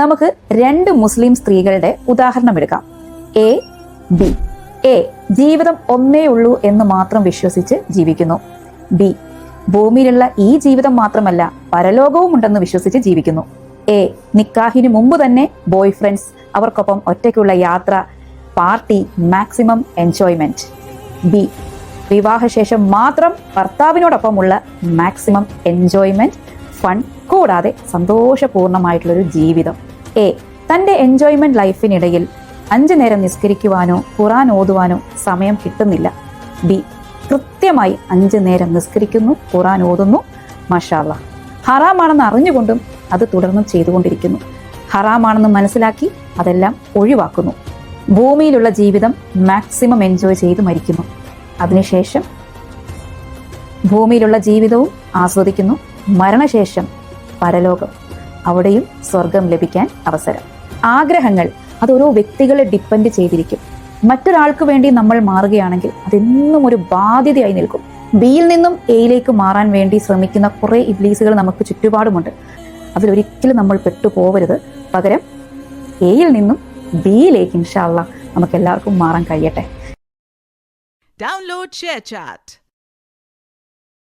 നമുക്ക് രണ്ട് മുസ്ലിം സ്ത്രീകളുടെ ഉദാഹരണം എടുക്കാം. A, B. എ ജീവിതം ഒന്നേ ഉള്ളൂ എന്ന് മാത്രം വിശ്വസിച്ച് ജീവിക്കുന്നു. ബി ഭൂമിയിലുള്ള ഈ ജീവിതം മാത്രമല്ല പരലോകവും ഉണ്ടെന്ന് വിശ്വസിച്ച് ജീവിക്കുന്നു. എ നിക്കാഹിന് മുമ്പ് തന്നെ ബോയ് ഫ്രണ്ട്സ്, അവർക്കൊപ്പം ഒറ്റയ്ക്കുള്ള യാത്ര, പാർട്ടി, മാക്സിമം എൻജോയ്മെന്റ്. ബി വിവാഹശേഷം മാത്രം ഭർത്താവിനോടൊപ്പമുള്ള മാക്സിമം എൻജോയ്മെന്റ്, ഫൺ, കൂടാതെ സന്തോഷപൂർണമായിട്ടുള്ളൊരു ജീവിതം. എ തന്റെ എൻജോയ്മെന്റ് ലൈഫിനിടയിൽ 5 നേരം നിസ്കരിക്കുവാനോ ഖുർആൻ ഓതുവാനോ സമയം കിട്ടുന്നില്ല. ബി കൃത്യമായി 5 നേരം നിസ്കരിക്കുന്നു, ഖുർആൻ ഓതുന്നു, മാഷാ അല്ലാഹ്. ഹറാമാണെന്ന് അറിഞ്ഞുകൊണ്ടും അത് തുടർന്നും ചെയ്തുകൊണ്ടിരിക്കുന്നു. ഹറാമാണെന്ന് മനസ്സിലാക്കി അതെല്ലാം ഒഴിവാക്കുന്നു. ഭൂമിയിലുള്ള ജീവിതം മാക്സിമം എൻജോയ് ചെയ്ത് മരിക്കുന്നു. അതിനുശേഷം ഭൂമിയിലുള്ള ജീവിതവും ആസ്വദിക്കുന്നു. മരണശേഷം പരലോകം, അവിടെയും സ്വർഗം ലഭിക്കാൻ അവസരം. ആഗ്രഹങ്ങൾ അത് ഓരോ വ്യക്തികളെ ഡിപ്പെൻഡ് ചെയ്തിരിക്കും. മറ്റൊരാൾക്ക് വേണ്ടി നമ്മൾ മാറുകയാണെങ്കിൽ അതെന്നും ഒരു ബാധ്യതയായി നിൽക്കും. ബിയിൽ നിന്നും എയിലേക്ക് മാറാൻ വേണ്ടി ശ്രമിക്കുന്ന കുറെ ഇബ്ലീസുകൾ നമുക്ക് ചുറ്റുപാടുമുണ്ട്. അതിലൊരിക്കലും നമ്മൾ പെട്ടുപോകരുത്. പകരം എയിൽ നിന്നും ബിയിലേക്ക് ഇൻഷാ അല്ലാഹ് നമുക്ക് എല്ലാവർക്കും മാറാൻ കഴിയട്ടെ. Download ShareChat.